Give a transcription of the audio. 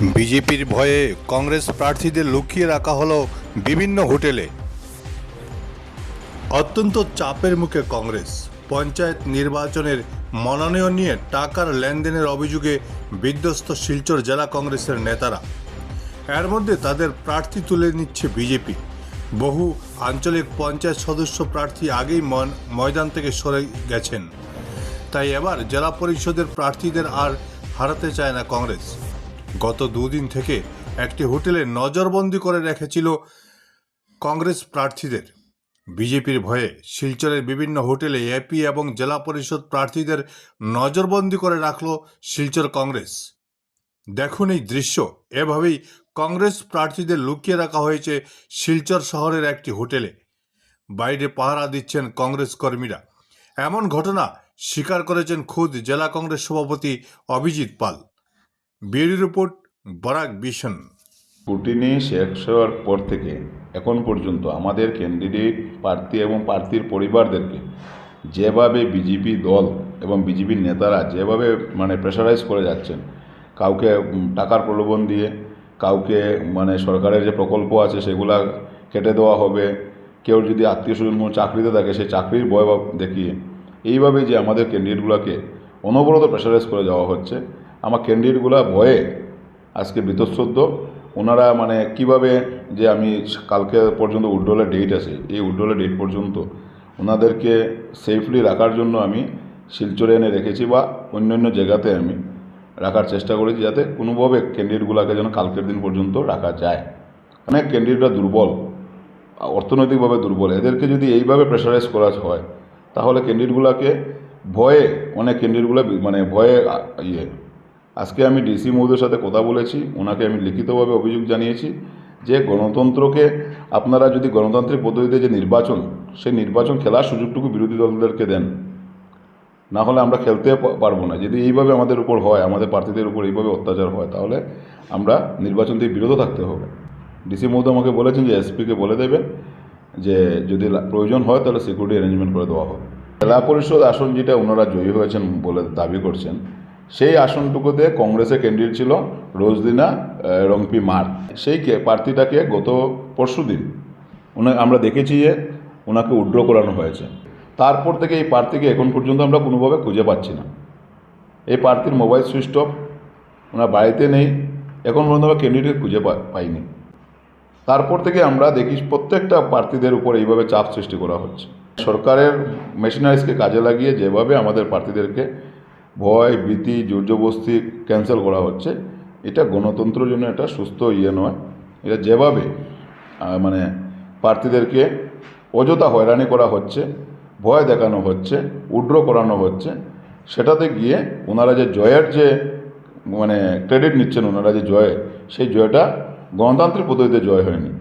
বিজেপির ভয়ে কংগ্রেস প্রার্থীদের লুকিয়ে রাখা হলো বিভিন্ন হোটেলে। অত্যন্ত চাপের মুখে কংগ্রেস। পঞ্চায়েত নির্বাচনের মনোনয়ন নিয়ে টাকার লেনদেনের অভিযোগে বিধ্বস্ত শিলচর জেলা কংগ্রেসের নেতারা। এর মধ্যে তাদের প্রার্থী তুলে নিচ্ছে বিজেপি। বহু আঞ্চলিক পঞ্চায়েত সদস্য প্রার্থী আগেই ময়দান থেকে সরে গেছেন। তাই এবার জেলা পরিষদের প্রার্থীদের আর হারাতে চায় না কংগ্রেস। গত দুদিন থেকে একটি হোটেলে নজরবন্দি করে রেখেছিল কংগ্রেস প্রার্থীদের। বিজেপির ভয়ে শিলচরের বিভিন্ন হোটেলে এপি এবং জেলা পরিষদ প্রার্থীদের নজরবন্দি করে রাখল শিলচর কংগ্রেস। দেখুন এই দৃশ্য। এভাবেই কংগ্রেস প্রার্থীদের লুকিয়ে রাখা হয়েছে শিলচর শহরের একটি হোটেলে। বাইরে পাহারা দিচ্ছেন কংগ্রেস কর্মীরা। এমন ঘটনা স্বীকার করেছেন খুদ জেলা কংগ্রেস সভাপতি Abhijit Pal. Bureau report, Barak vision. Scrutiny শেষ হওয়ার পর থেকে এখন পর্যন্ত আমাদের ক্যান্ডিডেট প্রার্থী এবং প্রার্থীর পরিবারদেরকে যেভাবে বিজেপি দল এবং বিজেপির নেতারা যেভাবে প্রেশারাইজ করে যাচ্ছেন, কাউকে টাকার প্রলোভন দিয়ে, কাউকে সরকারের যে প্রকল্প আছে সেগুলা কেটে দেওয়া হবে, কেউ যদি আত্মীয় স্বজন কোনো চাকরিতে থাকে সেই চাকরির ভয় দেখিয়ে এইভাবে যে আমাদের ক্যান্ডিডেটগুলোকে অনবরত প্রেশারাইজ করে যাওয়া হচ্ছে। আমার ক্যান্ডিডেটগুলো ভয়ে আজকে বীতশ্রদ্ধ। ওনারা কিভাবে যে আমি কালকে পর্যন্ত উইথড্রলের ডেট আছে, এই উইথড্রলের ডেট পর্যন্ত ওনাদেরকে সেফলি রাখার জন্য আমি শিলচরে এনে রেখেছি বা অন্যান্য জায়গাতে আমি রাখার চেষ্টা করেছি, যাতে কোনোভাবে ক্যান্ডিডেটগুলোকে যেন কালকের দিন পর্যন্ত রাখা যায়। অনেক ক্যান্ডিডেটরা দুর্বল, অর্থনৈতিকভাবে দুর্বল। এদেরকে যদি এইভাবে প্রেশারাইজ করা হয় তাহলে ক্যান্ডিডেটগুলোকে ভয়ে, অনেক ক্যান্ডিডেটগুলো ভয়ে আজকে আমি ডিসি মহোদয়ের সাথে কথা বলেছি, ওনাকে আমি লিখিতভাবে অভিযোগ জানিয়েছি যে গণতন্ত্রকে আপনারা যদি গণতান্ত্রিক পদ্ধতিতে যে নির্বাচন, সেই নির্বাচন খেলার সুযোগটুকু বিরোধী দলদেরকে দেন, না হলে আমরা খেলতে পারবো না। যদি এইভাবে আমাদের উপর হয়, আমাদের প্রার্থীদের উপর এইভাবে অত্যাচার হয়, তাহলে আমরা নির্বাচন থেকে বিরত থাকতে হবে। ডিসি মহোদয় আমাকে বলেছেন যে এসপিকে বলে দেবেন যে যদি প্রয়োজন হয় তাহলে সিকিউরিটি অ্যারেঞ্জমেন্ট করে দেওয়া হবে। জেলা পরিষদ আসন যেটা ওনারা জয়ী হয়েছেন বলে দাবি করছেন, সেই আসনটুকুতে কংগ্রেসের ক্যান্ডিডেট ছিল রোজদিনা রংপি মার। সেই প্রার্থীটাকে গত পরশুদিন আমরা দেখেছি যে ওনাকে উইথড্র করানো হয়েছে। তারপর থেকে এই প্রার্থীকে এখন পর্যন্ত আমরা কোনোভাবে খুঁজে পাচ্ছি না। এই প্রার্থীর মোবাইল সুইচ অফ, ওনার বাড়িতে নেই, এখন পর্যন্ত আমরা ক্যান্ডিডেট খুঁজে পাইনি। তারপর থেকে আমরা দেখি প্রত্যেকটা প্রার্থীদের উপর এইভাবে চাপ সৃষ্টি করা হচ্ছে। সরকারের মেশিনারিজকে কাজে লাগিয়ে যেভাবে আমাদের প্রার্থীদেরকে ভয়, ভীতি, জোরজবস্তি ক্যান্সেল করা হচ্ছে, এটা গণতন্ত্রের জন্য একটা সুস্থ নয়। এটা যেভাবে প্রার্থীদেরকে অযথা হয়রানি করা হচ্ছে, ভয় দেখানো হচ্ছে, উইথড্র করানো হচ্ছে, সেটাতে গিয়ে ওনারা যে জয়ের যে ক্রেডিট নিচ্ছেন, ওনারা যে জয়, সেই জয়টা গণতান্ত্রিক পদ্ধতিতে জয় হয়নি।